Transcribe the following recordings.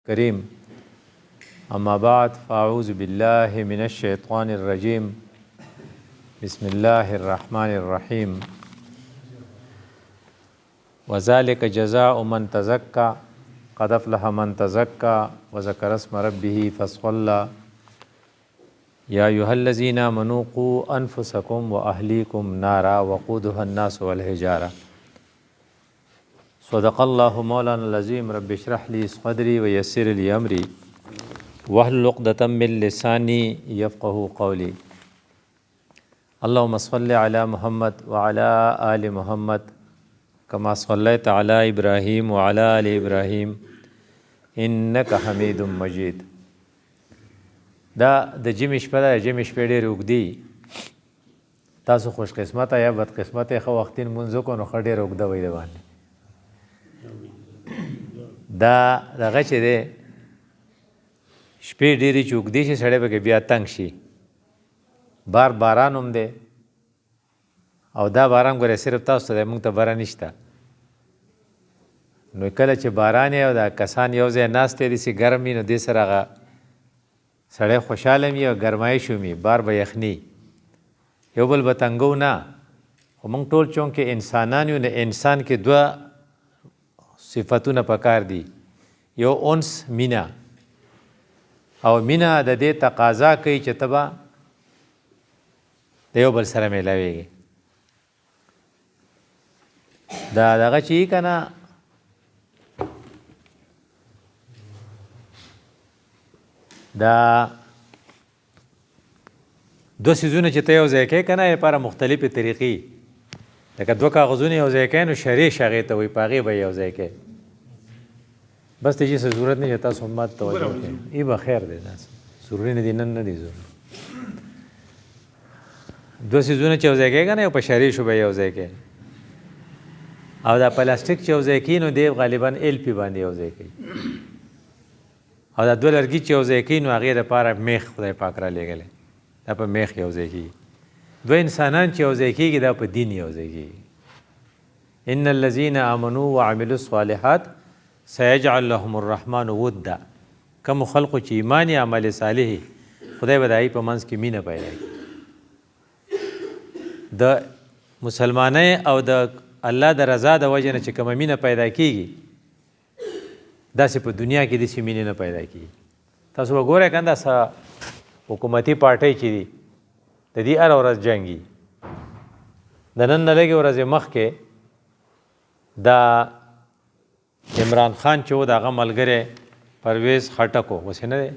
کریم. اما بعد فاعوذ باللہ من الشیطان الرجیم. بسم اللہ الرحمن الرحیم. وذلک جزاء من تزکا قد افلح من تزکا وذکر اسم ربه فصلی. یا ایها الذین آمنوا قوا انفسکم واهلیکم نارا وقودها الناس والحجارة. صدق الله مولانا العظیم. رب اشرح لي صدری ویسر لي امری واحلل عقدة من لسانی یفقهوا قولی. اللهم صل على محمد وعلى آل محمد كما صليت على ابراهيم وعلى آل ابراهيم انك حمید مجید. دا د جمع شپه ده. جمع شپې ډېرې اوږدې. تاسو خوش قسمته یا بد قسمته ښه وختین مونځ وکړو نو ښه ډېره اوږده وي د باندې. دا دغه چې دی شپې ډېرې چې اوږدې شي سړی پکې بیا تنګ شي. باران هم دی او دا باران ګوره صرف تاسو ته دی، موږ ته بره نشته. نو کله چې باران او دا کسان یو ځای ناست دی داسې ګرم وي نو دې سره هغه سړی خوشحاله وي او ګرمایش وي. بار به یخني یو بل به تنګو نه. خو موږ ټول چونکې انسانان یو، نه انسان کې دوه صفتونه پکار دي. یو انس مینا، او مینا د دې تقاضا کوي چې ته به د یو بل سره میلاویږي. دا دغه چې یي که نه دا دوه څیزونه چې ته یو ځای کوې که نه لپاره مختلفې طریقې. لکه دوه کاغذونه یو ځای کوې نو شریش هغې ته وایي، په هغې به یو ځای کوې. بس ته چې څه ضرورت نه چې تاسو مات توجه کوئ. ای به خیر دی، دا ضروري نه دي، نن نه دي ضروري. دوه څیزونه چې یو ځای کوې که نه یو په شریشو به یو ځای کوې. او دا پلاستیک چې یو ځای کوي نو دی غالبا ایل پي باندې یو ځای کوي. او دا دوه لرګي چې یو ځای کوي نو هغې دپاره میخ خدای پاک را لېږلی، دا په میخ یو ځای کېږي. دوه انسانان چې یو ځای کېږي دا په دین یو ځای کېږي. ان الذین آمنوا وعملوا الصالحات سیجعل لهم الرحمن ودا. کومو خلقو چې ایمان یا عمل صالح خدای به د هغې په منځ کې مینه پیدا کړي. د مسلمانۍ او د الله د رضا د وجې نه چې کومه مینه پیدا کېږي داسې په دنیا کې داسې مینې نه پیدا کېږي. تاسو به ګورئ که نه دا حکومتي پارټۍ چې دي د دې هره ورځ جنګي. د نن نه لږې ورځې مخکې دا عمران خان چې و د هغه ملګری پرویز خټک و، اوس یې نه دی.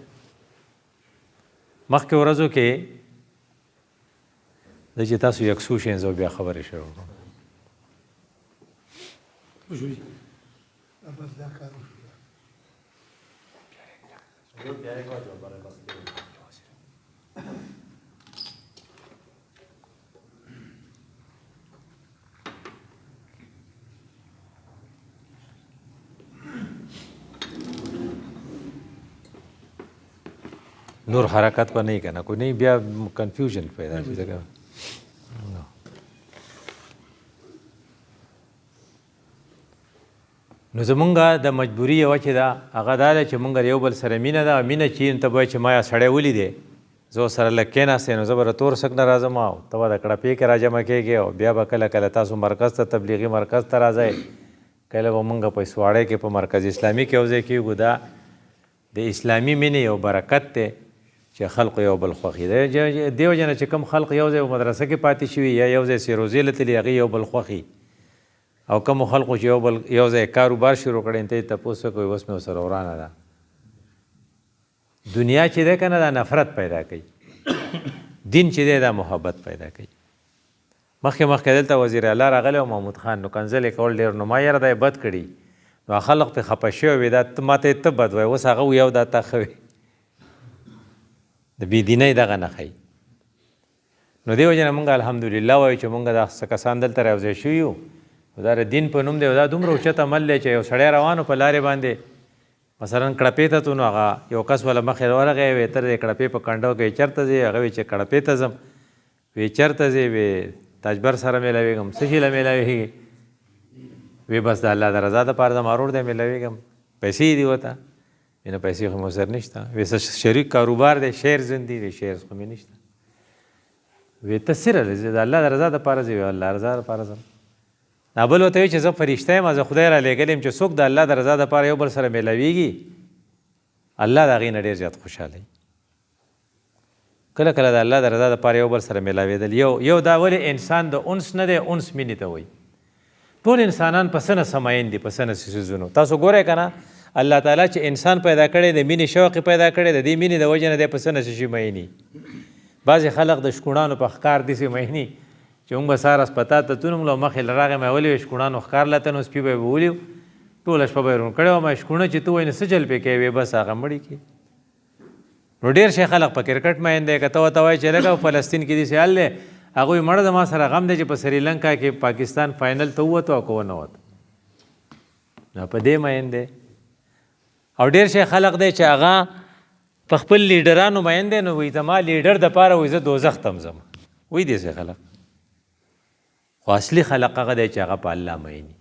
مخکې ورځو کې د چې تاسو یکسو شئ زه بیا خبرې شروع کړم. نور حرکت به نه یې که نه، کو نه بیا کنفیوژن پیدا شي. ځکه نو زمونږ د مجبوري یوه چې ده هغه دا ده چې مونږ یو بل سره مینه ده. مینه چې ته به چې ما یا سړی ولیدې زه ورسره لږ کېناستې نو زه به د تور سک نه راځم او ته به د کړپې کې راجمع کېږې او بیا به کله کله تاسو مرکز ته تبلیغي مرکز ته راځئ، کله به مونږ په سواړی کې په مرکز اسلامي کې یو ځای کېږو. دا د اسلامي مینې یو برکت دی چې خلقو یو بل خوښي دی. دې وجې نه چې کوم خلق یو ځای په مدرسه کې پاتې شوي یا یو ځای سیروزې له تلي هغې یو بل خوښي، او کومو خلقو چې یو ځای کاروبار شروع کړی ته یې تپوس وکړئ اوس مې ورسره ورانه ده. دنیا چې دی که نه دا نفرت پیدا کوي، دین چې دی دا محبت پیدا کوي. مخکې دلته وزیر اعلی راغلی او محمود خان نو کنځلې کول ډېر نو ما یاره دا یې بد کړي نو خلق پرې خفه شوي وي دا ما ته یې ته بد وایي، اوس هغه وي او دا تا ښه وي. د بېدینۍ دغه نښه وي. نو دې وجې نه مونږ الحمدلله وایو چې مونږ دا څه کسان دلته راوځای شوي یو. دا د دین په نوم دی او دا دومره اوچت عمل دی چې یو سړی روانو په لارې باندې مثلا کړپې ته تو نو هغه یو کس والا مخې ورغی وی ته د کړپې په کنډو کې چېرته ځې؟ هغه وی چې کړپې ته ځم. وی چېرته ځې؟ وی تاجبر سره میلاوېږم. څه شي له میلاوېږي؟ وی بس د الله د رضا دپاره زما رور دی میلاوېږم، پیسې دي ورته. نه پیسې خو مو سر نشته. وی شریک کاروبار دی، شیر زندي وی شیر خو مې نشته. وی ته سره زه د الله د رضا دپاره ځې؟ وی الله رضا دپاره ځم. بل ورته وایي چې زه فرشته یم، زه خدای را لېږلی یم چې څوک د الله د رضا دپاره یو بل سره میلاویږي الله د هغې نه ډېر زیات خوشحاله وي. کله کله د الله د رضا دپاره یو بل سره میلاوېدل یو دا ولې انسان د انس نه دی، انس مینې ته وایي. ټول انسانان په څه نه سمین دي، په څه نه څیزونو. تاسو ګورئ که نه الله تعالی چې انسان پیدا کړی د مینې شوق پیدا کړی د دې مینې د وجې نه دی په څه نه څه شي میني. بعضې خلق د شکوڼانو په ښکار داسې میني چې موږ به سهار اسپتال ته تلو، موږ مخې له راغی مې ولې شکوڼانو ښکار لته نو سپي به یې ولي ټوله شپه به یې روڼ کړی وم. شکوڼه چې ته وایې نو څه چل پې کوې؟ بس هغه مړي کړي. نو ډېر شي خلق په کرکټ مین دی. که ته ورته وایې چې لږه فلسطین کې داسې حال دی، هغوی مړه د ما سره غم دی چې په سریلنکا کې پاکستان فاینل ته ووتو او که ونه ووت. نو په دې مین دی. او ډېر شي خلق دی چې هغه په خپل لیډرانو مین دی، نو وایي زما لیډر دپاره وایي زه دوزخ ته م ځم. وایي داسې خلق. خو اصلي خلق هغه دی چې هغه په الله میني.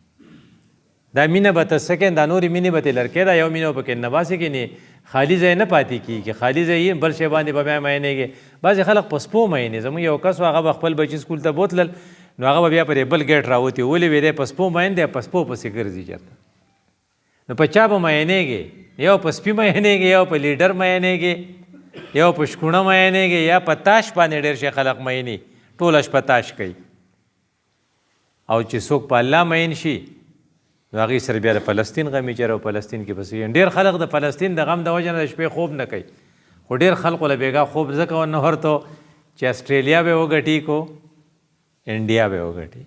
دا مینه به ته څه کوې، دا نورې مینې به ترې لرکې دا یو مینه به پکې نه باسې کېنې، خالي ځای نه پاتې کېږي. خالي ځای بل شی باندې به بیا مینېږي. بعضې خلق په سپو مینې. زموږ یو کس و هغه به خپل بچي سکول ته بوتلل، نو هغه به بیا پرې بل ګیټ راوتي. ولې وی دی په سپو مین دی، په سپو پسې ګرځي چېرته. نو په چا به مینېږي؟ یو په سپي مینېږي، یو په لیډر مینېږي، یو په شکوڼه مینېږي، یا په تاش باندې ډېر شي خلق میني. ټوله شپه تاش کوي. او چې څوک په الله مین شي نو هغې سره بیا د فلسطین غمي چېرې فلسطین کې پسې ډېر خلق د فلسطین د غم د وجه نه د شپې خوب نه کوي. خو ډېر خلقو له بېګا خوب ځکه ونه ورته چې اسټرالیا به یې وګټي کو انډیا به یې وګټي.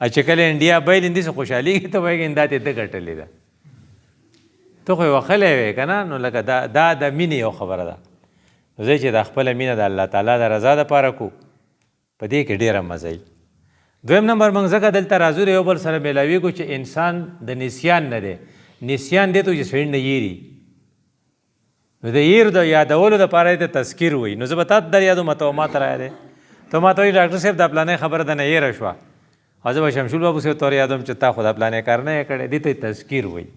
چې کله انډیا بایلي داسې خوشحالېږي ته وایي دا دې ده ګټلې ده. ته خو یې وښلی وې که نه. نو لکه دا د مینې یو خبره ده. نو زه چې دا خپله مینه د الله تعالی د رضا دپاره کو، په دې کې ډېره مزه وي. دویم نمبر موږ ځکه دلته راځو د یو بل سره میلاویږو چې انسان د نسیان نه دی. نسیان دی ته چې سړي نه یېري. نو د یېرو د یادولو دپاره د تذکیر وایي. نو زه به تا ته در یادوم، ته ما ته رایادې. ته ما ته وایي ډاکټر صاحب دا پلانۍ خبره د نه یېره شوه، او زه به شمشول بابو صاحب ته ور یادوم چې تا خو دا پلانۍ کار نه یې کړی. دې ته تذکیر وایي.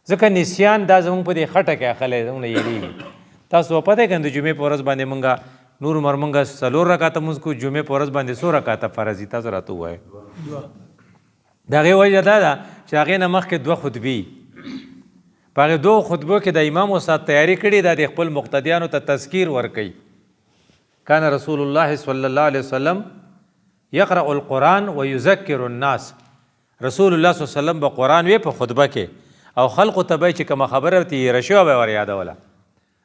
ځکه نسیان دا زموږ په دې خټه کې اخلی، زموږ نه یېرېږي. تاسو به پته یې که نه د جمعې په ورځ باندې مونږ نور عمر مونږ 4 رکعته مونځ کوو، جمعې په ورځ باندې 100 رکعته فرض دي. تاسو راته ووایئ. د هغې وجه دا ده چې هغې نه مخکې 2 خطبې. په هغې 2 خطبو کې د امام استاد تیاری کړې ده، د خپل مقتدیانو ته تذکیر ورکوي. کان رسول الله صلی الله علیه وسلم یقرأ القرآن ویذکر الناس. رسول الله صلی الله علیه وسلم به قرآن وی په خطبه کې، او خلقو ته به چې کومه خبره ورته یېره شوې به ور یادوله.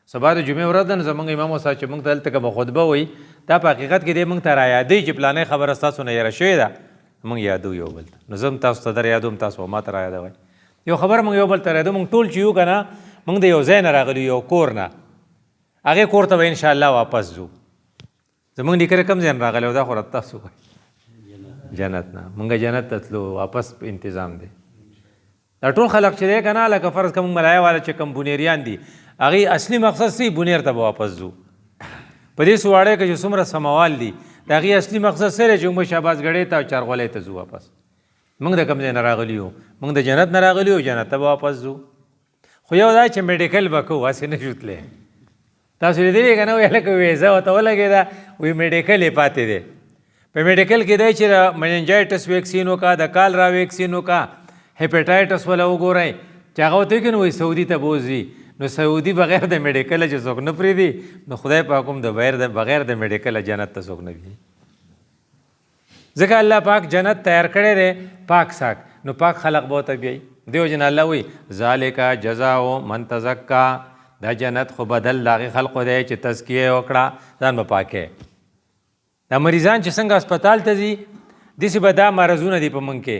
سبا د جمعې ورځ ده، نو زموږ امام استاد چې موږ ته دلته کومه خطبه وایي، دا په حقیقت کې دی موږ ته رایادوي چې پلانۍ خبره ستاسو نه یېره شوې ده، موږ یادو یو بل ته. نو زه هم تاسو ته در یادوم، تاسو ما ته رایادوئ. یو خبره موږ یو بل ته رایادو. موږ ټول چې یو که نه، موږ د یو ځای نه راغلو، یو کور نه. هغې کور ته به انشاءالله واپس ځو. زموږ نیکه کوم ځای نه راغلی و؟ دا خو راته تاسو وایي جنت نه. موږ جنت ته تلو، واپس انتظام دی. دا ټول خلق چې دی که نه، لکه فرض کوم ملایه والا چې کوم بونیریان دي، هغې اصلي مقصد څه بونیر ته به واپس ځو. په دې سواړی کې چې څومره سموال دي، د هغې اصلي مقصد څه دی چې موږ شهباز ګړۍ ته او چارغولۍ ته ځو واپس. موږ د کوم ځای نه راغلي یو؟ موږ د جنت نه راغلي یو، جنت ته به واپس ځو. خو یو دا چې میډیکل به کوو، هسې نه شو تللی. تاسو لیدلي که نه؟ وایي هلکه ویزه ورته ولګېده، وایي میډیکل یې پاتې دی. په میډیکل کې دی چې د مننجایټس ویکسین وکړه، د کالرا ویکسین وکړه، هیپیټایټس وله وګورئ، چې هغه ورته وایي که نه وایي سعودي ته بوځي. نو سعودي بغیر د میډیکله چې څوک نه پرېږدي، نو خدای پاک هم بغیر د میډیکله جنت ته څوک نه وي. ځکه الله پاک جنت تیار کړی دی پاک ساک. نو پاک خلق به ورته بیایي. دیو جن الله وایي ذالک جزاء من تزکا. دا جنت خو بدل د هغې خلقو دی چې تزکیه یې وکړه، ځان به پاکې. دا مریضان چې څنګه هسپتال ته ځي، داسې به دا مرضونه دي په موږ کې.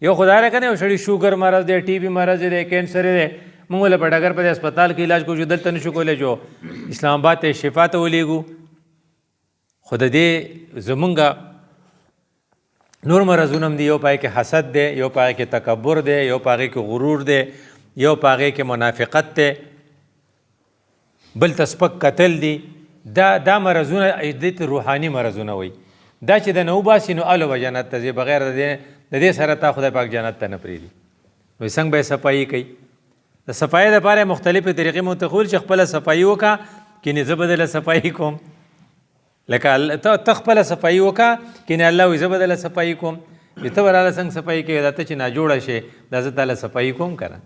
یو خو دا که نه، یو سړي شوګر مرض دی، ټي بي مرض دی، کینسر دی، موږ له په ډګر په دې هسپتال کې علاج کوو چې دلته نه شو کولی، جو اسلام آباد ته شفا ته ولېږو. خو د دې زمونږ نور مرضونه هم دي. یو په هغې کې حسد دی، یو په هغې کې تکبر دی، یو په هغې کې غرور دی، یو په هغې کې منافقت دی، بل ته سپک کتل دي. دا مرضونه دې ته روحاني مرضونه وایي. دا چې د نه وباسي نو الو به جنت ته ځي، بغیر د دې سره تا خدای پاک جنت ته نه پرېږدي. نو څنګه به یې صفایي کوي؟ د صفایي دپاره مختلفې طریقې مو ته ښوول چې خپله صفایي وکړه کینې زه به دله صفایي کوم لکه ته خپله صفایي وکړه کینې الله وایي زه به دله صفایي کوم چې ته به راله څنګه صفایي کوې دا ته چې ناجوړه شې دا زه تاله صفایي کوم که نه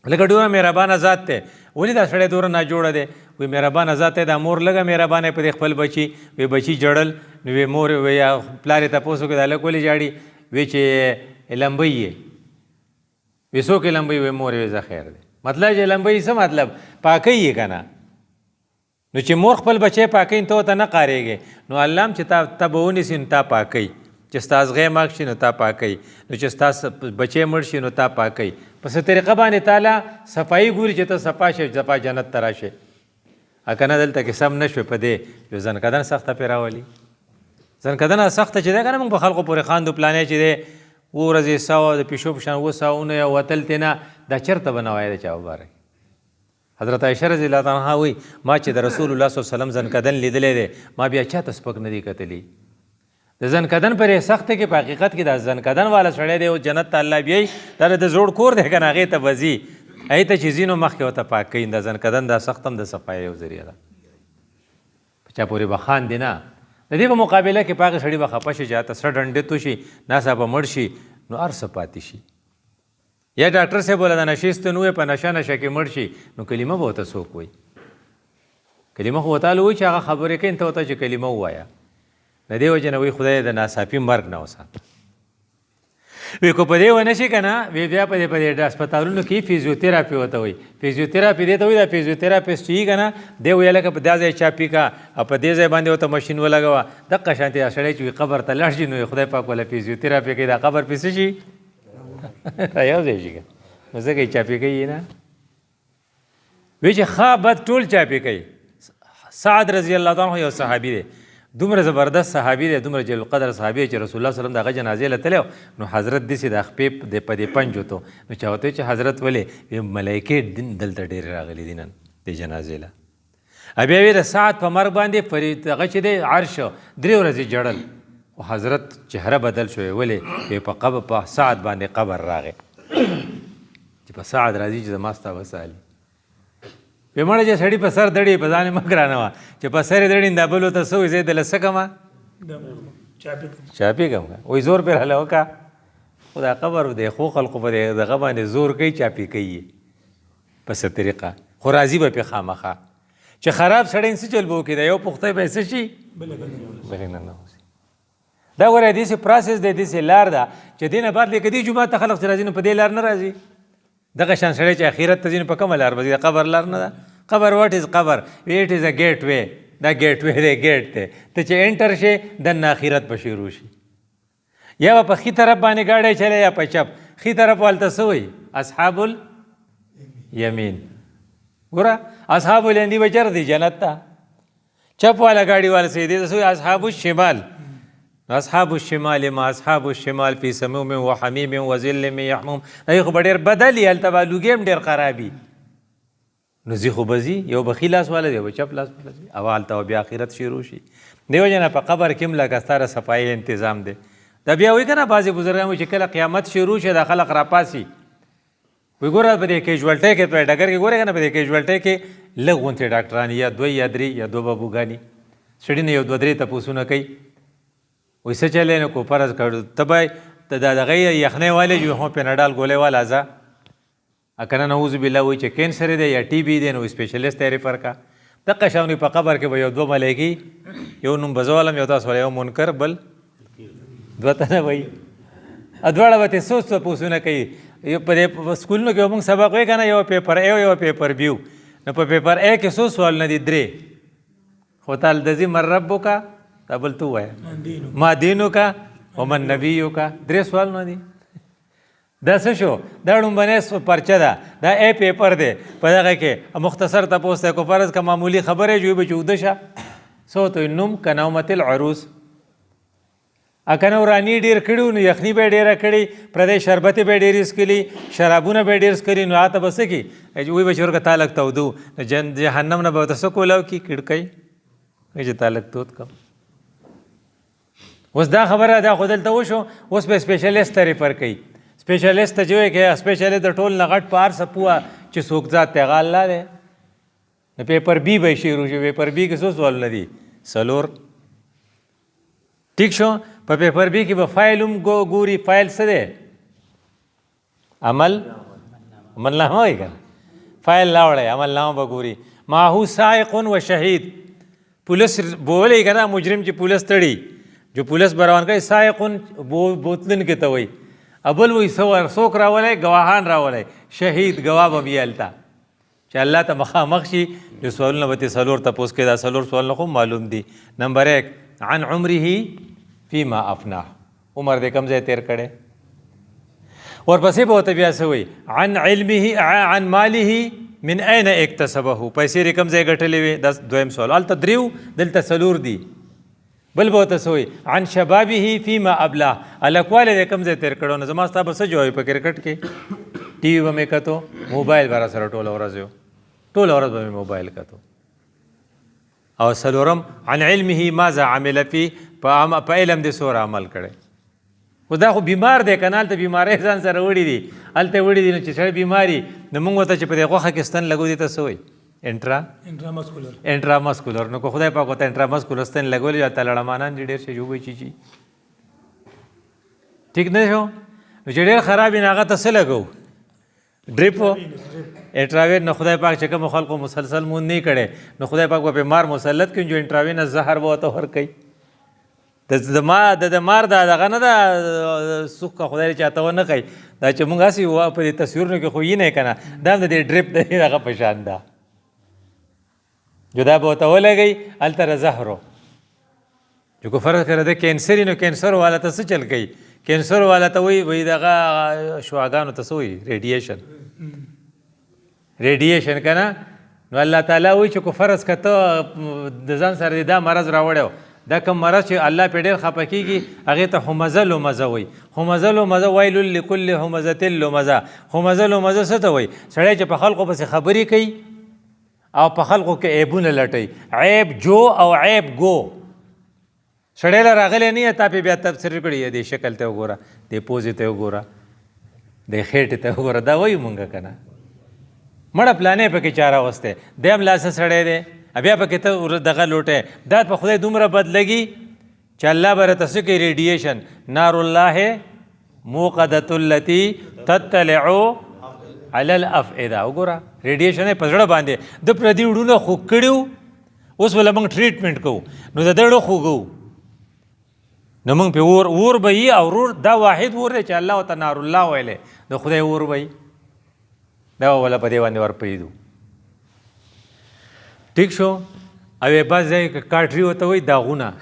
لکه ډېره مهربانه ذات دی ولې دا سړی دومره ناجوړه دی وایي مهربانه ذات دی دا مور لږه مهربانه په دې خپل بچي وایي بچي جړل نو وایي مور وایي یا پلار یې تپوس وکړي دا هلک ولې جاړي وایي چې لمبۍ یې وایي څوک یې لمبۍ وایي مور یې زه خیر دی مطلب چې لمبۍ څه مطلب پاکۍ یې که نه نو چې مور خپل بچی پاکۍ ته ورته نه قارېږي نو الله هم چې تا به ونیسي نو تا پاکۍ چې ستا زغی ماک شي نو تا پاکۍ نو چې ستا بچی مړ شي نو تا پاکۍ په څه طریقه باندې تعالی صفایي ګوري چې ته صفا شې صفا جنت ته راشې که نه دلته کې سم نه شوې په دې یو ځنکدن سخته پرې راولي ځنکدنه سخته چې دی که نه موږ په خلکو پورې خاندو پلانی چې دی 2 ورځې سوه د پیشو په شان 2 ساعونه یا وتل تې نه دا چېرته به نه وایي د چا وباره حضرت عایشه رضی الله تعالی عنها وایي ما چې د رسول الله صلی الله علیه وسلم ځنکدن لیدلی دی ما بیا چاته سپک نه دی کتلی د ځنکدن پرې سخت کې په حقیقت کې دا ځنکدن والا سړی دی او جنت ته الله بیایي دا د زوړ کور دی که نه هغې ته به ځي هغې ته چې ځي نو مخکې ورته پاک کوي دا ځنکدن دا سخت هم د صفایي یو ذریعه ده په چا پورې به خاندي نه د دې په مقابله کې په هغه سړي به خفه شي چې هلته سره ډنډت وشي ناڅاپه به مړ شي نو هر څه پاتې شي یا ډاکټر صاحب وله د نشې ستن ووایي په نشه کې مړ شي نو کلمه به ورته څوک وایي کلمه خو ورته وایي چې هغه خبرې کوي ته ورته چې کلمه ووایه د دې وجې نه وایي خدای د ناڅاپي مرګ نه وساته وی که په دې ونه شي که نه وی بیا په دې هسپتالونو کې فیزیوتراپي ورته وایي فیزیوتراپي دې ته وایي دا فیزیوتراپسټ چې وي که نه دی ویل لکه په دا ځای چاپي کا او په دې ځای باندې ورته مشین ولګوه دقه شانتې دا سړی چې وي قبر ته لاړ شي نو خدای پاک وله فیزیوتراپي کوي دا قبر پې څه شي یو ځای شي نو ځکه یې چاپي کوي نه وی چې ښه بد ټول چاپي کوي سعد رضی الله تعالی عنه یو صحابي دی دومره زبردست صحابي دی دومره جلیل القدر صحابي چې رسول الله صلی الله علیه وسلم د هغه جنازې له تللی نو حضرت داسې د خپې په دې پنجو ته نو چا ورته چې حضرت ولې ملایکې دلته ډېرې راغلي دي نن دې جنازې له بیا وی د سعد په مرګ باندې هغه چې دی عرش 3 ورځې جړل خو حضرت چهره بدل شوی ولې په سعد باندې قبر راغی چې په سعد راځي چې زما ستا وسالي په مړه چې سړي په سر دړي په ځان مه ګرانه وه چې په سر یې دړي دا بل ورته څه وایي زه یې دله څه کمه چاپي کم وایي زور پرې هله وکړه خو دا قبر دی خو خلقو په دغه باندې زور کوي چاپي کوي په څه طریقه خو راضي به پرې خامخا چې خراب سړی څه چل به وکړي دا یو پختی به یې څه شي بلې نه نوځي دا ګوره داسې پروسس دی داسې لار ده چې دې نه بعد لکه دې جومات ته خلق چې راځي نو په دې لار نه راځي دغه شان سړی چې اخرت ته ځي نو په کومه لار به ځي د قبر لار نه ده قبر واټ از قبر اټ از ا ګیټ وی دا ګیټ وی دی ګیټ دی ته چې انټر شې دننه اخرت به شروع شي یا به په ښي طرف باندې ګاډی چلی یا په چپ ښي طرف والته څه وایي اصحاب الیمین ګوره اصحاب الیمین به چېرته دی جنت ته چپ والا ګاډي والا څه دی څه وایي اصحاب الشمال اصحاب الشمال ما اصحاب الشمال فی سموم و حمیم و ظل من یحموم هغې خو به ډېر بدل وي هلته به لوګي هم ډېر خرابي نو ځي خو به ځي یو به ښي لاس والا دی یو به چپ لاس والا ځي او هلته به بیا آخرت شروع شي دې وجې نه په قبر کې هم لکه ستاره صفایي انتظام دی دا بیا وایي که نه بعضې بزرګان وایي چې کله قیامت شروع شي دا خلق راپاسي وایي ګوره په دې کیژوالټۍ کې په ډګر کې ګورې که نه په دې کیژوالټۍ کې لږ غونتې ډاکټران یا 2 یا 3 یا 2 بابوګانې سړي نه یو 2-3 تپوسونه کوي وایي څه چلی نو کو فرض کړو ته به د هغه یخنۍ والی جو هم پیناډال ګولۍ والا ځه که نه نعوذ بالله وایي چې کینسر دی یا ټي بي دی نو سپیشلیست ته یې ریفر کا دقه شان په قبر کې به یو 2 ملایکې یو نوم به زه والم یو تاسو والا یو منکر بل 2 تنه وایي دواړه به ترې څو تپوسونه کوي په دې سکولونو کې موږ سبق وایي که نه یو پیپر اے یو پیپر بیو نو په پیپر اے کې څو سوالونه دي 3 خو تعالی د ځي من ربک دا بل تو وایه ما دینک ومن نبیک 3 سوالونه دي دا څه شو دا لومبنی پرچه ده دا ای پیپر دی په دغه کې مختصر تپوس دی کو فرض که معمولي خبرې جوړي به چې اوده شه څه ورته نوم که نومت العروس که نه وراني ډېر کړي نو یخني به یې ډېره کړي پردی شربتې به یې ډېرې څکلي شرابونه به یې ډېر څکلي نو هلته به څه کړي وایي به چې ورکه تا لږ تودو جهنم نه به ورته څه کولاو کړي کړکۍ وایي چې تا لږ تود کړم اوس دا خبره دا خو دلته وشو اوس به سپیشلیست ته ریفر کوي سپیشلیست ته چې وایي که سپیشلیست د ټول نه غټ په هر څه پوهه چې څوک ذات ته هغه الله دی. نو پیپر بی به شروع شي. پیپر بی کې څو سوالونه دي؟ 4. ټیک شو. په پیپر بی کې به فایل هم ګوري. فایل څه دی؟ عمل نامه وایي که نه؟ فایل راوړی، عمل نامه به ګوري. معه سائق و شهید. پولیس بولی که نه، مجرم چې پولیس تړي، جو پولیس به روان کوي، سائق بوتلونکي ته وایي. ابل وایي څوک راولی؟ ګواهان راولی. شهید ګواه به وي هلته چې الله ته مخامخ شي. جو سوالونه به ترې 4 تپوس کوي. دا 4 سوالونه خو معلوم دي. نمبر 1 عن عمره فيما افناه. عمر دې کوم ځای تیر کړی؟ ورپسې به ورته بیا څه وایي؟ عن علمه عن ماله من أين اکتسبه. پیسې یې کوم ځای ګټلې وې؟ دا 2م سوال. هلته 3 دلته 4 دي. بل به ورته څه وایي؟ عن شبابه فيما ابلاه. هلکوالی دې کوم ځای تیر کړو؟ نو زما ستا به څه جواب په کرکټ کې؟ ټي وي به مې کتو، موبایل به راسره ټوله ورځ و، ټوله ورځ به مې موبایل کتو. او 4م عن علمه ماذا عمل فيه. په علم دې څومره عمل کړی. خو دا خو بیمار دی که نه؟ هلته بیماری ځان سره وړي دي. هلته وړي دي نو چې سړی بیماري، نو موږ ورته چې په دې غوښه کې ستن لګو دي ته څه وایي؟ انټرامسکولر. نو که خدای پاک ورته انټرامسکولر ستن لګولي، هلته لړمانان دي ډېر شي جوبی چیچي. ټیک نه شو؟ نو چې ډېر خراب وي نو هغه ته څه لګو؟ ډریپ و انټراوین. نو خدای پاک چې کوم خلقو مسلسل مون نه کړي، نو خدای پاک به مار مسلط کړي جو انټراوین زهر به ورته ورکوي. د مار دا دغه نه ده سوخ که خدای چاته ونه کوي. دا چې موږ هسې په دې تصویرونو کې خو یې نه که نه، دا هم د دې ډریپ د دغه په شان ده. جو دا به ورته ولګوي هلته زهر و. جو که فرض کړه د کینسر وي نو کینسر والا ته څه چل کوي؟ کینسر والا ته وایي دغه شعاګانو ته څه وایي؟ ریډیشن که نه؟ نو الله تعالی وایي چې که فرض که ته د ځان سره دا مرض راوړی، دا کوم مرض چې الله پې ډېر خفه کېږي، هغې ته همزه لمزه وایي. همزه لمزه ویل لکل همزة لمزه. همزه لمزه څه ته وایي؟ سړی چې په خلقو پسې خبرې کوي او په خلقو کې عیبونه لټوي. عیب جو او عیب گو. سړی له راغلی نه یې، تا پې بیا تفسیر کړي، دې شکل ته وګوره، دې پوزې ته وګوره، دې خېټې ته وګوره. دا وایو مونږ که نه؟ مړه پلانې پکې چا راوستی، دی هم لاسه سړی دی، بیا پکې ته دغه لوټی. دا په خدای دومره بد لګي چې الله به راته څه کوي؟ ریډیشن. نار الله موقدة التي تطلع على الافئده. وګوره ریډیشن یې په زړه باندې. د پردي وړونه خوږ کړي، اوس ولې موږ ټریټمنټ کوو، نو د دړو خوږو، نو موږ پې اور به وي. او ور دا واحد اور دی چې الله ورته نار الله ویلی، د خدای اور به وي. دا وله په دې باندې ورپرېږدو. ټیک شو؟ او بعض ځای کې کاټري ورته وایي داغونه.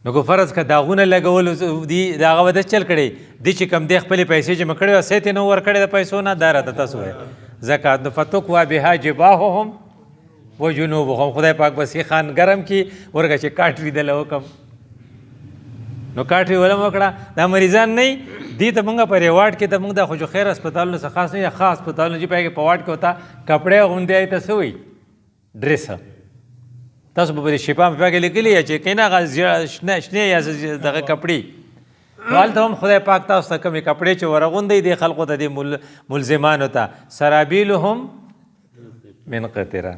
نو که فرض که داغونه لګولو دي، د هغه به داسې چل کړی دي چې کوم دی خپلې پیسې جمع کړې وه، سیت یې نه ورکړی د پیسو نه، دا راته تاسو وایي زکات. نو فتکوا بها جباههم و جنوبهم. خدای پاک بس یې خان ګرم کي ورکه چې کاټري دله وکم. نو کاټري ولم وکړه. دا مریضان نه دي ته موږ په ریواډ کې ته موږ دا خو جو خیر هسپتالونو څخه خاص نه، ښه هسپتالونه چې په هغې په واډ کې ورته کپړې اغوندی ته څه وایي؟ ډریسه. تاسو به په شفا مې پکې لیکلي چې که نه هغه شنې یا دغه کپړې، نو هلته هم خدای پاک تاسو ته کومې کپړې چې ورغوندی دې خلقو ته دې ملزمانو ته سرابیلهم من قطره.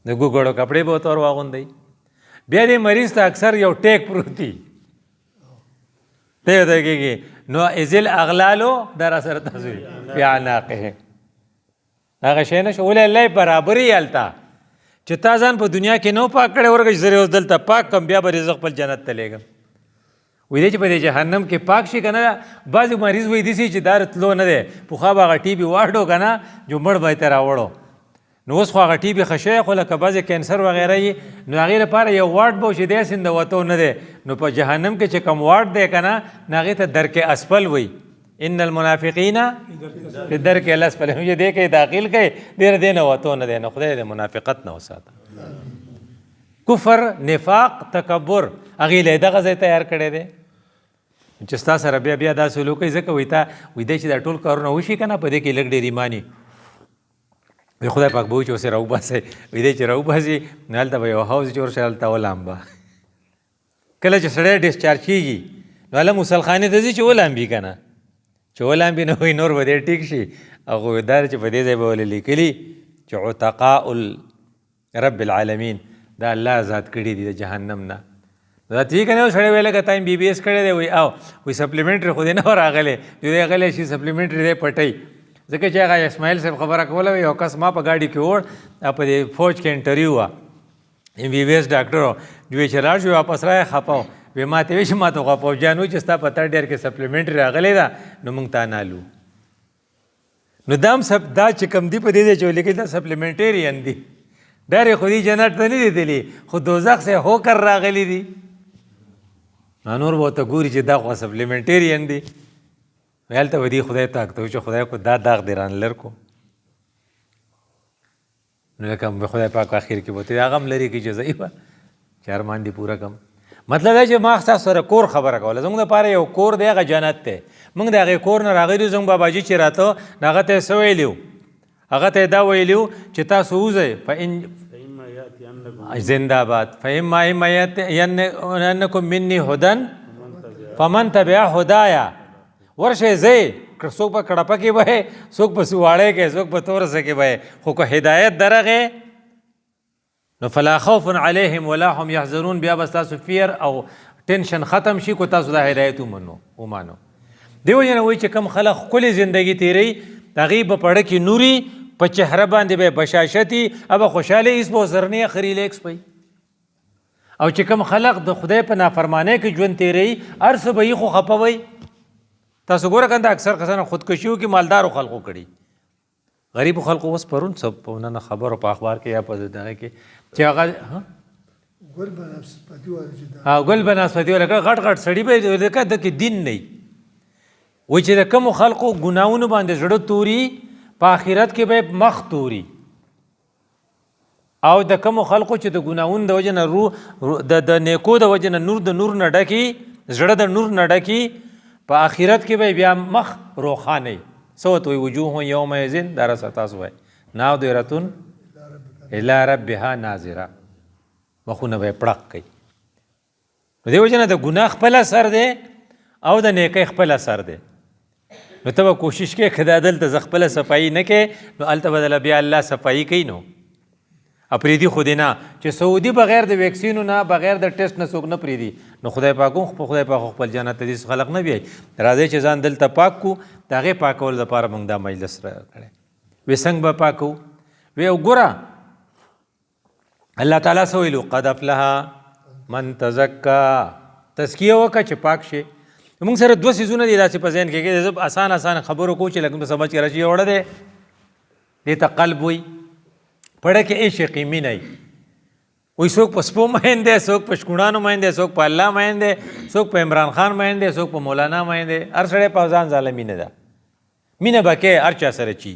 د ګوګړو کپړې به ورته ور واغوندئ. بیا دې مریض ته اکثر یو ټیک پروت وي، ته ورته کېږي نو اذ الاغلالو دا را سره تاسو فی اعناقهم. هغه شی نه شو ولې الله برابري هلته چې تا ځان په دنیا کې نو پاک کړی ورکړه چې زه اوس دلته پاک کم، بیا به رزق خپل جنت ته لیږم. وایي دی چې په دې جهنم کې پاک شي که نه. بعضې مریض وایي داسې چې دا تلو نه دی، پخوا به هغه ټي بي واډو که نه، جو مړ به یې ته راوړو. نو اوس خو هغه ټي بي ښه شوی، خو لکه بعضې کینسر وغیره یي، نو هغې لپاره یو واډ به و چې داسې د وتو نه دی. نو په جهنم کې چې کوم واډ دی که نه، نو هغې ته درک اسفل وایي. ان المنافقین فی الدرک الاسفل. چې دې کې داخل کوي، ډېر دې نه وتو نه دی. نو خدای د منافقت نه وساته. کفر، نفاق، تکبر، هغې له دغه ځای تیار کړی دی چې ستا سره بیا دا سلوک کوي. ځکه وایي تا وایي دی چې دا ټول کارونه وشي که نه، په دې کې لږ ډېر ایماني وایي خدای پاک به وایي چې اوس یې راوباسئ. وایي دی چې راوباسي نو هلته به یو حوض جوړ شي، هلته ولامبه. کله چې سړی ډسچارج کېږي نو هله مسلخانې ته ځي چې ولامبي که نه، چې ولامبي نو وایي نور به دی ټیک شي. هغه ودار چې په دې ځای به ولې لیکلي چې عتقاء رب العالمین دا الله ذات کړي دي د جهنم نه. دا ٹھیک نه سړی ویل که تایم بی بی ایس کړی دی وایي او وایي سپلیمنټري خو دې نه راغلی دوی غلی شي سپلیمنټري دی پټی ځکه چې هغه اسماعیل صاحب خبره کوله وایي یو کس ما په ګاډي کې وړ په دې فوج کې انټرویو وه ایم بی بی ایس ډاکټر و دوی چې لاړ شو واپس رایې خفه و وایي ما ته وایي چې ما ته خو فوجیان وایي چې ستا په ترډ ایئر کې سپلیمنټري راغلی ده نو موږ تا نالو. نو دا چې کوم دي په دې ځای چې ولیکل دا سپلیمنټریان دي ډېرې خو دې جنت ته نه دي تللي خو دوزخ سے هوکر راغلي دي. نور به ورته ګوري چې دا خو سپلیمنټریان دي هلته به دې خدای ته اکته چې خدای کو دا داغ دې ران لر کو نو لکه خدای پاک اخر کې به ته هغه هم لرې کړي چې ضعیفه چې ارمان دې پوره کړم. مطلب دا چې ما ستاسو سره کور خبره کوله زموږ دپاره یو کور دی هغه جنت دی. موږ د هغې کور نه راغلي زموږ باباجي چې راته نو هغه ته یې څه ویلي وو هغه ته یې دا ویلي وو چې تاسو وځئ زنده باد فإما يأتينكم مني هدى فمن تبع هدايا ورشئ ځئ څوک په کړپه کې وهې څوک په سواړی کې څوک په تورسه کې وهې خو که هدایت درغې نو فلا خوف علیهم ولا هم یحزنون بیا به ستاسو فیر او ټینشن ختم شي کو تاسو دا هدایت ومانو. دیو جن وایي چې کم خلک ښکلې زندگی تیروي د هغې به پړه کې نوري په چهره باندې به بشاشتي ابه خوشحالي ایس به ورسره نه خري لیکس پي او چې کم خلق د خدای په نافرمانۍ کې ژوند تیروي هر څه به یې خو خفه وي. تاسو ګوره کنده اکثر کسان خودکشیو کې مالدارو خلقو کړي غریبو خلقو اوس پرون څه په نن خبرو په اخبار کې یا په دغه کې چې هغه ګل بنسپتي والا غټ غټ سړي به لکه دکې دین نه وي چې د کومو خلقو ګناهونو باندې زړه توري په آخرت کې به مخ توري او د کومو خلقو چې د ګناهونو د وجې نه د نیکو د وجې نه نور د نور نه ډکي زړه د نور نه ډکي په آخرت کې به بیا مخ روښانه وي. څه ورته وایي وجوه یومئذ دا راسه تاسو وایي ناظرة الی ربها ناظره مخونه به یې پړق کوي. نو دې وجې نه د ګناه خپل اثر دی او د نیکۍ خپل اثر دی. نو ته به کوشش کې که دا دلته زه خپله صفایي نه کې نو هلته به دله بیا الله صفایي کوي. نو اپریدي خو دې نه چې سعودي بغیر د ویکسینو نه بغیر د ټیسټ نه څوک نه پریدي نو خدای پاک خپل جنت ته داسې خلق نه بیایي. راځئ چې ځان دلته پاک کړو د هغې پاکولو دپاره موږ دا مجلس کړی. وی څنګه به پاک کوو وی وګوره الله تعالی څه ویلو قد افلح من تزکا تزکیه وکړه چې پاک شي. موږ سره دوه څیزونه دي داسې په ذهن کې زه اسان خبرو کوو چې لږ په سمجھ کې راشي. یوړه دی دې ته قلب وایي پړه کې عشق مینه وي وایي څوک په سپو مین دی څوک په شکوڼانو مین دی څوک په الله مین دی څوک په عمران خان مین دی څوک په مولانا مین دی. هر سړی په ځان ځاله مینه ده مینه به کې هر چا سره چی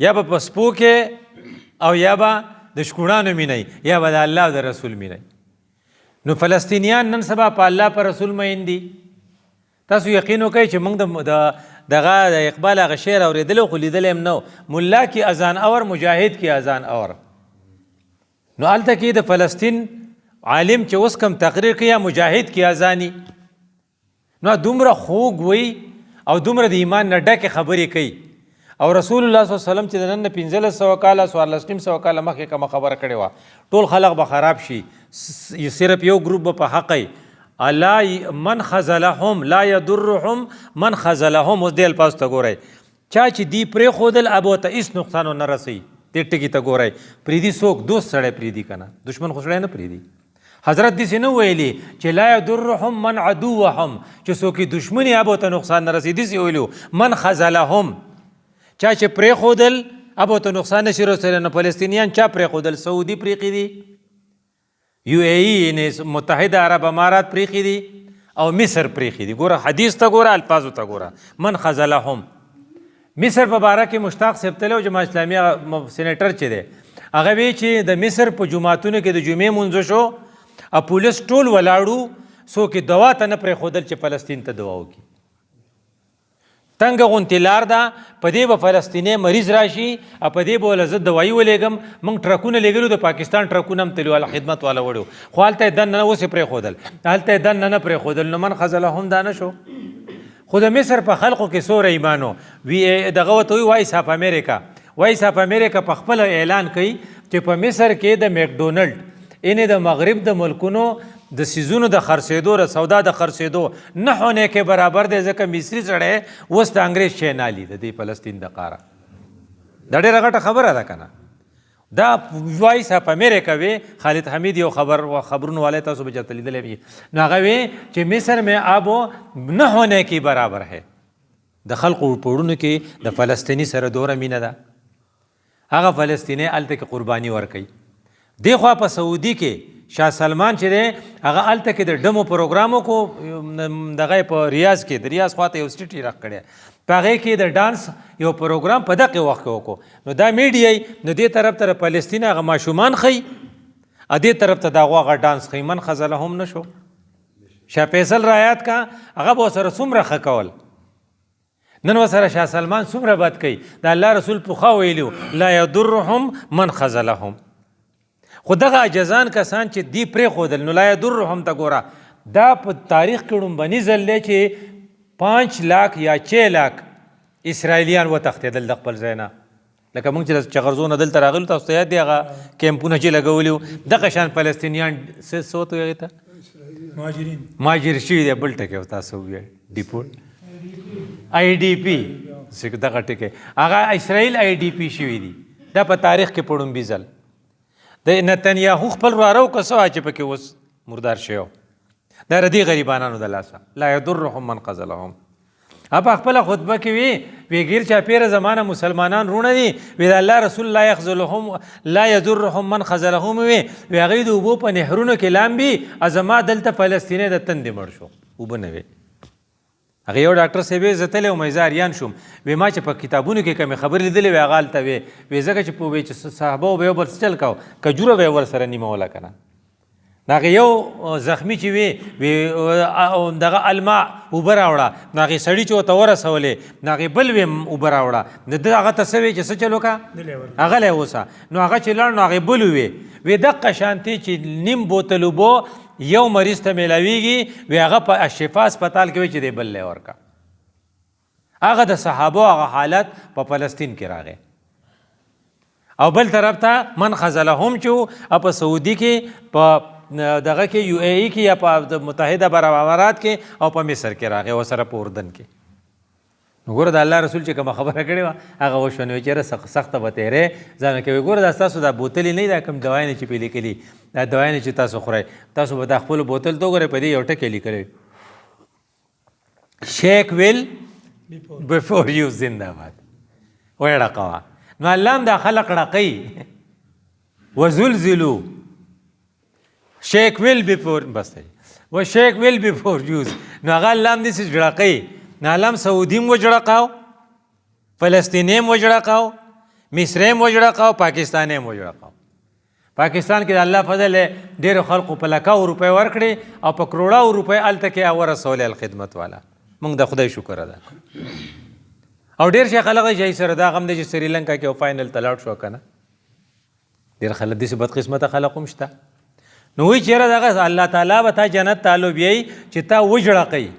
یا به په سپو کې او یا به د شکوڼانو مینه یا به د الله او د رسول مینه. نو فلسطینیان نن سبا په الله په رسول مین دي. تاسو یقین وکئ چې موږ دغه د اقبال هغه شعر اورېدلی خو لیدلی هم نه و ملا کې اذان اور مجاهد کې اذان اور. نو هلته کې د فلسطین عالم چې اوس کم تقریر کوي یا مجاهد کې اذاني نو دومره خوږ وی او دومره د ایمان نه ډکې خبرې کوي. او رسول الله صلی الله علیه وسلم چې د نن 1500 کاله 1400 کاله مخکې کومه خبره کړې وه ټول خلق به خراب شي صرف یو ګروپ به په حق وي الا من خذلهم لا يضرهم من خذلهم. اوس دې الفاظ ته ګورئ چا چې دی پرېښودل ابو ته هېڅ نقصان ونه رسوي. دې ټکي ته ګورئ پریدي څوک دوست سړی پریدي که نه دشمن خو سړی نه پریدي. حضرت داسې نه ویلي چې لا يضرهم من عدوهم چې څوک یې دشمني ابو ته نقصان نه رسوي. داسې ویلي من خذلهم چا چې پرېښودل ابو ته نقصان نشي رسولی. نو فلسطینیان چا پرېښودل سعودي پرېښي دي یو ای یعنی متحده عرب امارات پریخي دي او مصر پریخي دي. ګوره حدیث ته ګوره الفاظو ته ګوره من خذلهم. مصر په باره کې مشتاق صاحب تللی و جماعت اسلامي سینیټر چې دی هغه وی چې د مصر په جوماتونو کې د جمعې مونځ شو او پولیس ټول ولاړو څوک یې دوا ته نه پرېښودل چې فلسطین ته دوا وکړي. تنګه غونتې لار ده په دې به فلسطینی مریض راشي او په دې به وله زه دوایي ولېږم. موږ ټرکونه لېږلو د پاکستان ټرکونه هم تلي والا خدمت والا وړو خو هلته یې دننه اوس یې پرېښودل هلته یې دننه نه پرېښودل. نو من خذلهم دا نه شو خو د مصر په خلقو کې څومره ایمانو وی دغه ورته وایي وایس اف امریکا. وایس اف امریکا په خپله اعلان کوي چې په مصر کې د میکډونلډ یعنې د مغرب د ملکونو د سیزونو د خرڅېدو د سودا د خرڅېدو نه هونه کې برابر دی، ځکه مصري سړی اوس د انګریز شی نه لي د دې فلسطین د قاره. دا ډېره غټه خبره ده که نه؟ دا وایس اف امریکا وی خالد حمید یو خبرونو والی تاسو به چېرته لیدلی وي، نو هغه وی چې مصر میں آب و نه ہونے کی برابر ہے. د خلقو پوړونو کې د فلسطیني سره دوره مینه ده. هغه فلسطینی هلته کې قرباني ورکوي. دې خوا په سعودي کې شاه سلمان چې دی هغه هلته کې د ډمو پروګرام وکړو، دغه په ریاض کې د ریاض خواته یو سټیټ راخ کړی، په هغې کې د ډانس یو پروګرام په دغه وخت کې وکړو. نو دا میډیا نو دې طرف ته فلسطین هغه ماشومان ښیي، دې طرف ته د هغو هغه ډانس ښیي. من خزلهم نه شو. شاه فیصل رایات کا هغه به ورسره څومره ښه کول، نن ورسره شاه سلمان څومره بد کوي. د الله رسول پخوا ویلي لا یضرهم من خزلهم. خو دغه عجزان کسان چې دی پرېښودل نو لا یضرهم ته ګوره، دا په تاریخ کې لومبني ځل دی چې 5 لاک یا 6 لاک اسرائیلیان وتښتېدل د خپل ځای نه. لکه موږ چې د چغرزو نه دلته راغلو تاسو ته یاد دی هغه کیمپونه چې لګولي وو، دغه شان فلسطینیان څه وته وایي هغې ته مهاجر شوي دی. بل ټکی تاسو ووایئ ډیپورټ آی ډي پي دغه ټکی هغه اسرائیل آی ډي پي شوي دي. دا په تاریخ کې په لومبي ځل د نتنیاهو خپل وراره وکړه چې پکې اوس مردار شوی دا د دې غریبانانو د لاسه. لا یضرهم من خذلهم. په خپله خطبه کې وی ګیر چاپېره زمانه مسلمانان رونه دي، وی د الله رسول لا یخذلهم لا یضرهم من خذلهم وی هغوی د اوبو په نهرونو کې لامبي، زما دلته فلسطینی د تندې مړ شو اوبه نه وی. هغه یو ډاکټر صاحب یې زه تللی وم زه اریان شوم، وی ما چې په کتابونو کې کومې خبرې لیدلې وی هغه هلته وی ځکه چې پوهوی چې صحابه به یو بل څه چل کوه کجوره به یې ورسره نیموله که نه. هغه یو زخمی چې وی دغه الماء اوبه راوړه، نو هغې سړي چې ورته ورسولې نو هغې بل وی اوبه راوړه، د ده هغه ته څه وی چې څه چل وکړه هغه لی اوسه. نو هغه چې لاړ نو هغې بل وی دقه شانتې چې نیم بوتل اوبه یو مریض ته میلاویږي، وی هغه په شفا اسپتال کې وی چې دی بل لی ورکه. هغه د صحابو هغه حالت په فلسطین کې راغی. او بل طرف ته من خذلهم چې په سعودي کې په دغه کې یو ای ای کې یا په متحده عرب امارات کې او په مصر کې راغی او سره په اردن کې. نو ګوره د الله رسول چې کومه خبره کړې وه هغه وشوه. نو چېرې سخته به تېرې ځان کوي. ګوره دا ستاسو دا بوتلې نه دا کوم دوایانې چې پې لیکلي دا دوایانې چې تاسو خورئ، تاسو به دا خپلو بوتل ته وګورئ، په دې یو ټکی لیکلی شیک ویل بفور یو زنده باد وایي ړقوه. نو الله هم دا خلق ړقوي وزلزلو شیک ویل بفور بس دی و شیک ویل بفور یوز. نو هغه الله هم داسې جړقوي. نو الله هم سعودي هم وجړقاو، فلسطینی هم وجړقاو، مصری هم وجړقاو، پاکستانی هم وجړقاو. پاکستان کې د الله فضل ډېرو خلقو په لکاو روپۍ ورکړې او په کروړاو روپۍ هلته کې ورسولې الخدمت والا. موږ د خدای شکر ادا کړو. او ډېر شي خلک چې سره دا غم دی چې سریلنکا کې فاینل ته لاړ شو که نه. ډېر خلک داسې بدقسمته خلک هم شته. نو وایي چېرې دغه الله تعالی به تا جنت تعالی بیایي چې تا وجړقوي.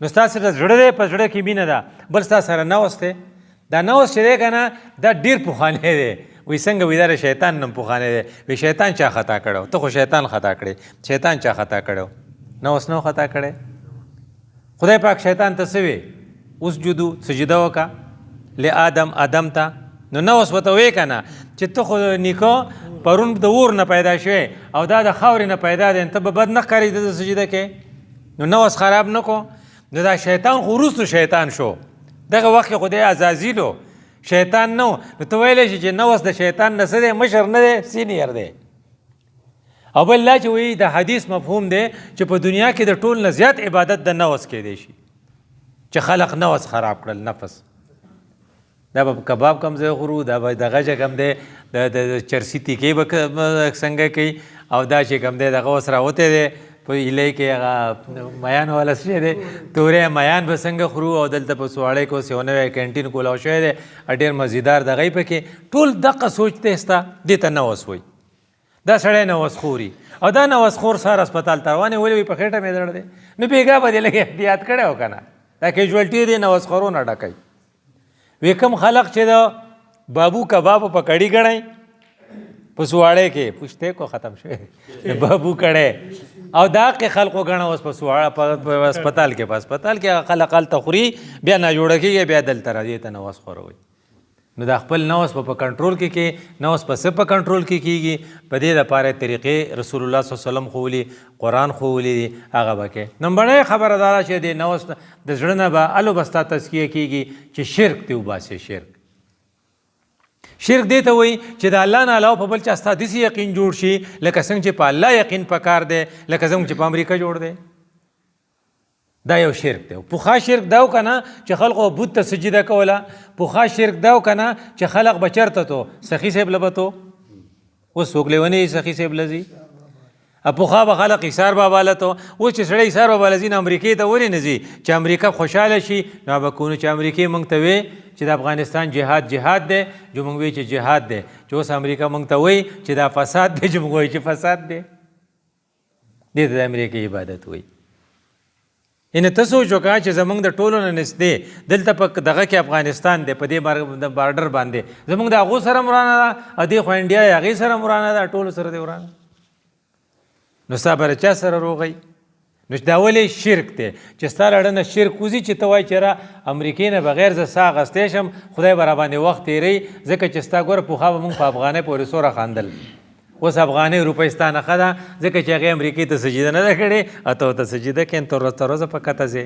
نو ستا سره زړه دی، په زړه کې مینه ده، بل ستا سره نوس دی. دا نوس چې دی که نه دا ډېر پخوانی دی. وایي څنګه وایي دا د شیطان نم پخوانی دی. وایي شیطان چا خطا کړی؟ ته خو شیطان خطا کړی. شیطان چا خطا کړی؟ نوس نه خطا کړی. خدای پاک شیطان ته څه وی؟ اسجدو سجده وکړه لآدم آدم ته. نو نوس ورته وی که نه چې ته خو نیکه پرون د اور نه پیدا شوی او دا د خاورې نه پیدا دی، ته به بد نه ښکاري د سجده کې. نو نوس خراب نه کو. نو دا شیطان خو وروستو شیطان شو، دغه وخت کې خو دی عزازیلو شیطان نه و. نو ته ویلی شي چې نوس د شیطان نه څه دی؟ مشر نه دی، سینیر دی. او بل لا چې وایي د حدیث مفهوم دی چې په دنیا کې د ټول نه زیات عبادت د نوس کیدی شي چې خلق نوس خراب کړل نفس. دا به کباب کم ځای خورو، دا به دغه چې کم دی د چرسي تیکې به څنګه کوي، او دا چې کم دی دغه اوس راوتی دی په ایلی کې هغه میان والا شی دی تورې میان به څنګه خورو، او دلته په سواړی کې اوس یو نوی کینټین کولاو شوی دی ډېر مزیدار دغه یې پکې. ټول دغه سوچ دی ستا، دې ته نوس وایي. دا سړی نوس خوري او دا نوس خور سهار اسپتال ته روان ولې وایي په خېټه مې درد دی. نو بېګا به دې لږ احتیاط کړی و که نه؟ دا کیجوالټي دی نوسخرو نه ډکوي. وی کوم خلق چې د بابو کباب په کړي ګڼئ په سواړی کې پوښتې کو ختم شوی بابو کړی او دا کې خلقو ګڼه اوس په سواړه په هسپتال کې په هسپتال کې خلق هلته خوري بیا ناجوړه کېږي بیا دلته راځي ته نوس خوروي. نو دا خپل نوس په کنټرول کې نوس په څه په کنټرول کې کېږي په دې دپاره طریقې رسول الله صلی الله علیه وسلم ښوولي قرآن ښوولي دي هغه به کې. نمبرنۍ خبره دا ده چې د نوس د زړه نه به الو به ستا تزکیه کېږي چې شرک دې وباسې. شرک دی ته وایي چې د الله نه علاوه په بل چا ستا داسې یقین جوړ شي لکه څنګه چې په الله یقین پکار دی لکه څنګه چې په امریکا جوړ دی. دا یو شرک دی. پخوا شرک دا و که نه چې خلقو بت ته سجده کوله. پخوا شرک دا و که نه چې خلق به چېرته تو سخي صاحب له به تو اوس څوک لیونی سخي صاحب له ځي. پخوا به خلق ایسار بابا له تو اوس چې سړی ایسار بابا له ځي نو امریکې ته ولې نه ځي چې امریکا خوشحاله شي. نو به کونو چې امریکې موږ ته وی چې د افغانستان جهاد دی جو موږ وی چې جهاد دی چې اوس امریکا موږ ته وی چې دا فساد دی چې موږ وی چې فساد دی. دې ته د امریکې عبادت وی. یعنې ته سوچ وکړه چې زموږ د ټولو نه نږدې دلته په دغه کې افغانستان دی په دې بارډر باندې زموږ د هغو سره مرانه ده او دې خوا انډیا د هغې سره مرانه ده ټولو سره دی ورانه. نو ستا به چا سره روغی؟ نو دا ولې شرک دی چې ستا له اړه نه شرک وځي چې ته وایې چې را امریکې نه بغیر زه ساه اخیستی شم خدای به راباندې وخت تېروي ځکه چې ستا ګوره پخوا به موږ په افغانۍ پورې سوره خاندل اوس افغانۍ روپۍ ستا نه ښه ده ځکه چې هغې امریکې ته سجده نه ده کړې او ته ورته سجده کوې ته ورځ تر ورځه په کته ځې.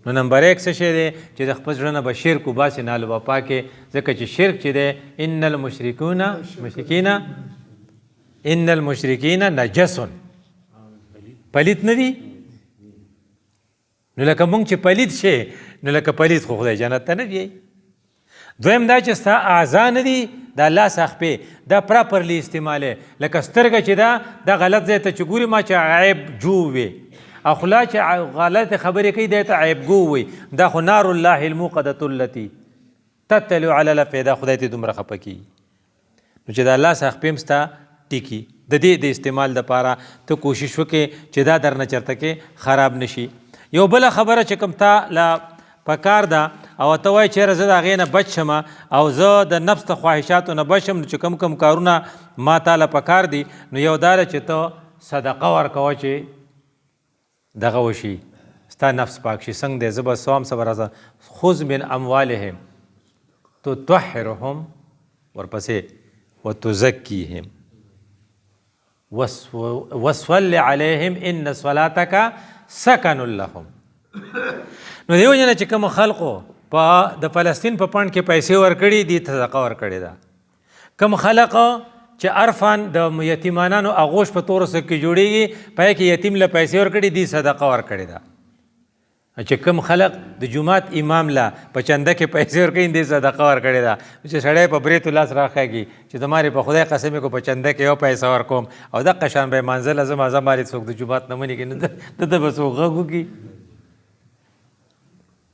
نو نمبر 1 څه شی دی چې د خپل زړه نه به شرک وباسې نالو به پاکې ځکه چې شرک چې دی ان المشرکین نجس پلیت نه دي. نو لکه مونږ چې پلیت شي نو لکه پلیت خو خدای جنت ته نه دی. دویم دا چې ستا اعضا نه دي دا لاس اخپې دا پراپرلی استعمالی لکه سترګه چې دا غلط ځای ته چې ګوري ما چې عیب جو وي او خوله چې غلط خبرې کوي دی ته عیب گو وي دا خو نار الله الموقدة التي تطلع علی الافئدة دا خدای ته دومره خفه کي. نو چې دا لاس اخپې هم ستا ټیکي د دې د استعمال دپاره ته کوشش وکړې چې دا درنه چرته کې خراب نشي. یو بله خبره چې کوم تا لا پکار ده او ته وایې چېرې زه د هغې نه بچ شم او زه د نفس د خواهشاتو نه بچ شم نو چې کوم کارونه ما تا له پکار دي نو یو دا ده چې ته صدقه ورکوه چې دغه وشي ستا نفس پاک شي. څنګه دی زه به سوام څه به راځه خذ من اموالهم تطهرهم ورپسې وتزکیهم وصل علیهم ان صلاتک سکن لهم. نو دیو جنه چې کوم خلقو په د فلسطین په پڼ کې پیسې ورکړي دي صدقه ورکړې ده. کوم خلق چې عرفان د یتیمانانو اغوش په تور سره کې جوړیږي پای کې یتیم له پیسې ورکړي دي صدقه ورکړې ده. چې کوم خلق د جماعت امام لا په چنده کې پیسې ورکوي دې صدقه ورکړې ده. چې سړی په بریت لاس راخږي چې زمارې په خدای قسم کو په چنده کې یو پیسه ورکوم او دغه شان به منزل زمارې څوک د جماعت نه مني کې نو د به څوک غږ وکړي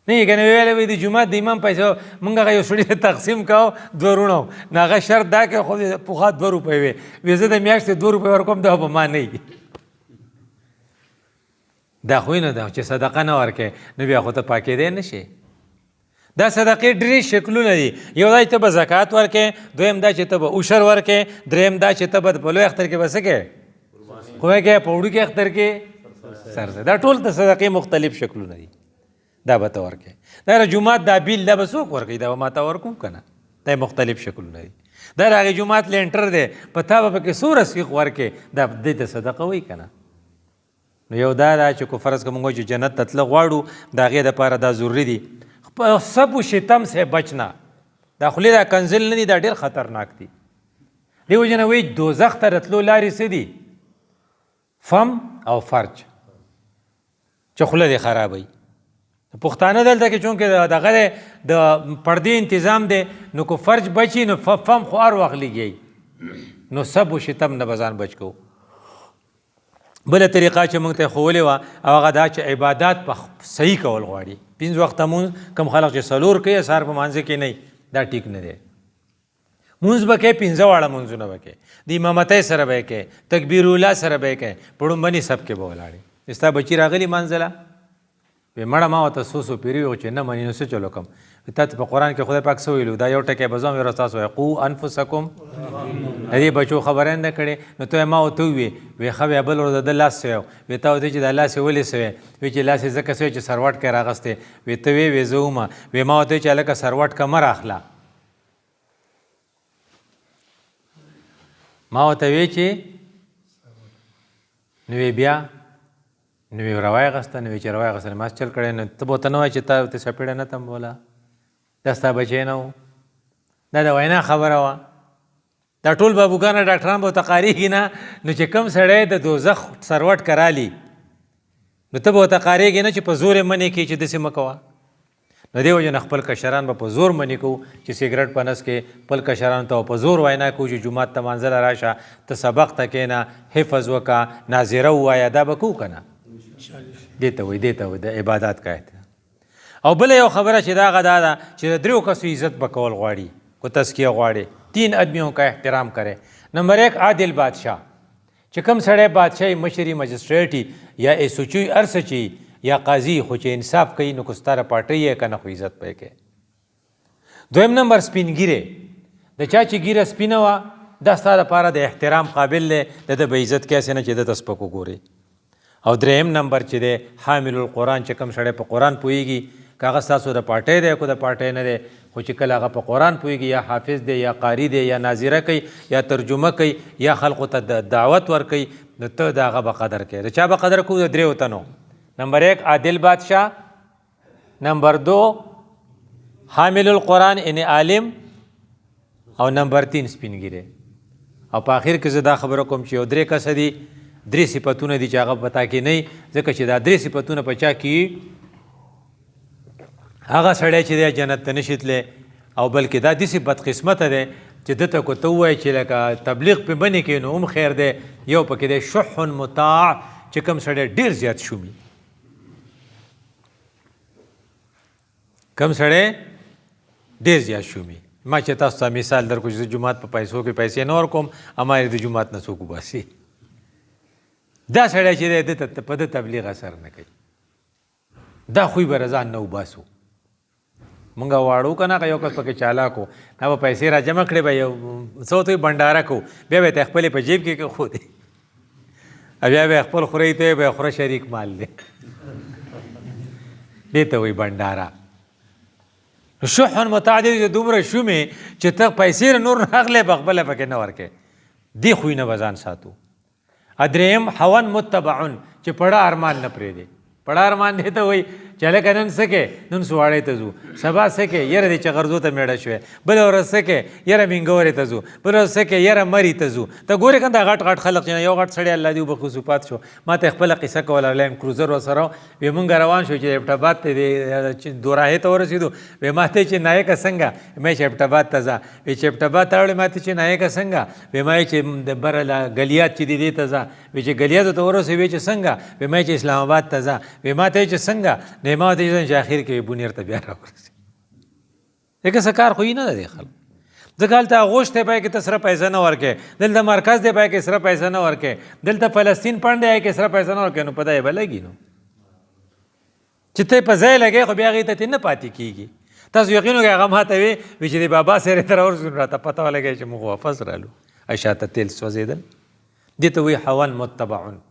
نه کنه ویلې وي د جماعت د امام پیسې مونږ هغه یو سړي تقسیم کاو دوه رونو نو هغه شرط دا کې خو پخوا 2 روپۍ وي زه د میاشتې 2 روپۍ ورکوم دا به ما نه دا خو نه ده چې صدقه نه ورکې نو بیا خو ته پاکېدی نه شي. دا صدقې ډېرې شکلونه دي. یو دا چې ته به زکات ورکې دویم دا چې ته به عشر ورکې دریم دا چې ته به په لوی اختر کې به څه کې خو کې په وړوکي اختر کې سر دا ټول د صدقې مختلف شکلونه دي. دا به ته ورکې دا جومات دا بیل دا به څوک ورکوي دا به ما ته ورکوم که نه دا مختلف شکلونه دي. دا د هغې جومات لینټر دی په تا به پکې څو رسیق ورکې دا دې ته صدقه وایي که نه. نو یو دا ده چې کو فرض که موږ چې جنت ته تله غواړو د هغې دپاره دا ضروري دي سب و شتم سے بچنا. دا خولې دا کنزل نه دي دا ډېر خطرناک دي. دې وجې نه وایي دوزخ ته رتلو لارې څه دي فم او فرج چې خوله دې خرابوي. پښتانه دلته کې چونکې دغه د پردې انتظام دی نو که فرج بچي نو فم خو هر وخت لګي نو سب و شتم نه به ځان بچ کوو. بله طریقه چې موږ ته ښوولې وه او هغه دا چې عبادات په صحیح کول غواړي. 5 وخته مونځ کوم خلق چې 4 کوي سهار په مانځه کې نه دا ټیک نه دی. مونځ به کوې 5 واړه مونځونه به کوې د امامتۍ سره به یې کوې تکبیر الله سره به یې کوې په ړومبني سب کې به ولاړې. ستا بچي راغلي مانځله وی مړه ما ورته څو پیري وو چې نه مني نو څه چلو کوم تا ته په قرآن کې خدای پاک څه ویلو دا یو ټکی به زه هم ستاسو وایي قو انفسکم د دې بچو خبره نه کړې نو ته ما ورته وویې وی ښه بیا بل ورځ د لاس سوی وی تا ورته چې دا لاس یې ولې سوی وی چې لاس یې ځکه سوی چې سروټ کې راغستی وی ته وی زه ومه وی ما ورته چې هلکه سروټ که مه راخله ما ورته وی چې نو وی بیا نو وی روای غسته نو وی چې روای غسته ما چل کړی نو ته به ورته نه وایې چې تا ورته سپېړه نه تم بوله دا ستا بچی نه و دا د وینا خبره وه دا ټول بابوګانه ډاکټران به ورته قاریږي نه نو چې کوم سړی د دوزخ سروټ کرالي نو ته به ورته قاریږي نه چې په زور یې منې کړي چې داسې مه کوه نو دې وجې نه خپل کشران به په زور منې کوو چې سګرټ په نس کې خپل کشرانو ته په زور وینا کوو چې جومات ته مانځله راشه ته سبق ته کښېنه حفظ وکړه ناظره ووایه دا به کوو که نه دې ته وایي د عبادات کا احترام او بله یو خبره چې دا هغه دا ده چې د دریو کسو عزت به کول غواړي کو تزکیه غواړي 3 آدمیوں کا احترام کرے نمبر 1 عادل بادشاہ چې کوم سړی بادشاهي مشري مجسټریټي یا ایسوچوي ارڅه چی یا قاضي خو چې انصاف کوي نو که ستاره پاټۍ یې که نه خو عزت پی کوي دویم نمبر سپینګیرې د چا چې ګیره سپینه وه دا ستا دپاره د احترام قابل دی د ده به عزت کیسې نه چې ده ته سپک وګوري او دریم نمبر چې دی حامل القرآن چې کوم سړی په قرآن پوهېږي که هغه ستاسو د پاټۍ دی که د پاټۍ نه دی خو چې کله هغه په قرآن پوهېږي یا حافظ دی یا قاري دی یا ناظره کوي یا ترجمه کوي یا خلقو ته دعوت ورکوي نو ته د هغه به قدر کوي د چا به قدر کوو د دریو تنو نمبر 1 عادل بادشاہ نمبر 2 حامل القرآن یعنی عالم او نمبر 3 سپینګیری او په آخر کې زه دا خبره کوم چې یو 3 کسه دي 3 صفتونه دي چې هغه پتا کې نه ځکه چې دا 3 صفتونه په چا کې هغه سړی چې دی جنت ته نشي تللی او بلکې دا داسې بدقسمته دی چې ده ته که ته ووایې چې لکه تبلیغ پې بنې کوي نو هم خیر دی یو پکې دی شح مطاع چې کوم سړی ډېر زیات شومي کوم سړی ډېر زیات شومي ما چې تاسو ته مثال درکړو چې زه جومات په پیسو کې پیسې نه ورکوم اما یې د جومات نه څوک وباسي دا سړی چې دی ده ته په ده تبلیغ اثر نه کوي دا خوی به رضان نه وباسو مونږ واړو که نه که یو کس پکې چالاک و دا به پیسې را جمع کړې به یو څه ورته بنډاره کو بیا به یې ته خپلې په جیب کې کېښودې بیا به یې خپل خورئ ته به یې خوره شریک مال دی دې ته وایي بنډاره شح متعدد دومره شومې چې ته پیسې نور نه اخلې په خپله پکې نه ورکې دې خوی نه به ځان ساتو دریم حون متبعن چې پړه ارمان نه پرېږدي پړه ارمان دی ته وایي چې هلکه نن څه کې نن سواړی ته ځو سبا څه کې یاره دې چغرزو ته میړه شوی بله ورځ څه کې یاره مینګورې ته ځو بله ورځ څه کې یاره مري ته ځو ته ګورې که دا غټ غټ خلق چې یو غټ سړی الله دې وبخښي صفات شو ما ته خپله قصه کوله لیم کروزر ورسره وی مونږ روان شو چې ایبټ آباد ته دوراهې ته ورسېدو وی ما ته چې نایکه څنګه وی چې ایبټ آباد ته ځه وی چې ایبټ آباد ته وړې ما ته چې نایکه څنګه وی ما چې د بره ګلیات چې دی دې ته ځه وی چې ګلیاتو ته ورسې وی چې څنګه وی ما چې اسلام آباد ته ځه وی ما ته چې څنګه نه ما ته چې اخر کې بونیر ته بیا راورسي دغه څه کار خو یې نه دی خلک ځکه هلته غوښ دی پای کې ته سره پیسې نه ورکې دلته مرکز دی پای کې سره پیسې نه ورکې دلته فلسطین پنډ دی کې سره پیسې نه ورکې نو په دا یې به لګي نو چې ته په ځای لګې خو بیا هغې ته نه پاتې کېږي تاسو یقین وکړئ هغه ما ته وی چې د بابا سیرې ته راورسو راته پته ولګی چې موږ واپس رالو شاته تیل سوځېدل دې ته وایي حون متبعون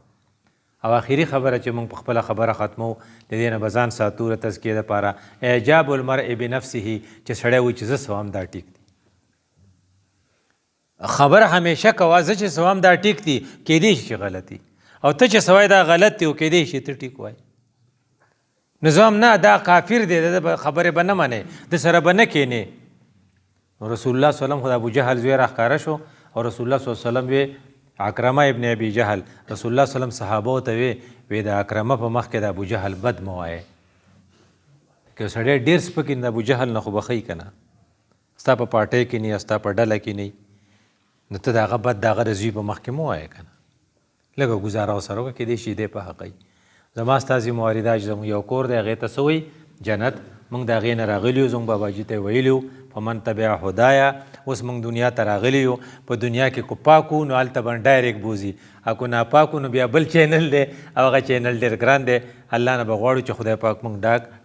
او آخري خبره چې موږ په خپله خبره ختمو د دې نه به ځان ساتو د تزکیې دپاره اعجاب المرء بنفسه چې سړی وایي چې زه سوام دا ټیک دی خبره همیشه کوه زه چې سوام دا ټیک دی کیدی شي چې غلطي او ته چې سوای دا غلط دی او کیدی شي ته ټیک وایي نظام نه دا کافر دی د خبرې به نه منې د سره به نه کینې رسول الله صلی الله علیه وسلم خو د ابوجهل زوی راښکاره شو او رسول الله صلی الله علیه وسلم وی اکرمه ابن ابي جهل رسول الله صلی الله علیه وسلم صحابو ته وی د اکرمه په مخ کې د ابو جهل بد مه وایې که سړی ډېر سپک د ابو جهل نه خو بخی که نه ستا په پارټۍ کې نه ستا په ډله کې نه نو ته د هغه بد د هغه د زوی په مخ کې مه وایې که نه لږه ګزاره ورسره وکړه کیدای شي دی په حقی زما ستاسې موارده چې زموږ یو کور دی هغې ته څه وایي جنت موږ د هغې نه راغلي یو زموږ باباجي ته یې ویلي وو فمن تبع هدایه اوس موږ دنیا ته راغلی یو په دنیا کې کو پاک وو نو هلته به ډایرکټ بوځي او که ناپاک وو نو بیا بل چینل دی او هغه چینل ډېر ګران دی الله نه به غواړو چې خدای پاک موږ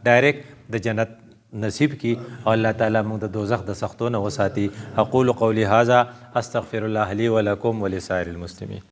ډایرکټ د جنت نصیب کی او الله تعالی موږ د دوزخ د سختو نه وساتي. اقول قولی هذا استغفر الله لي ولكم ولسائر المسلمين.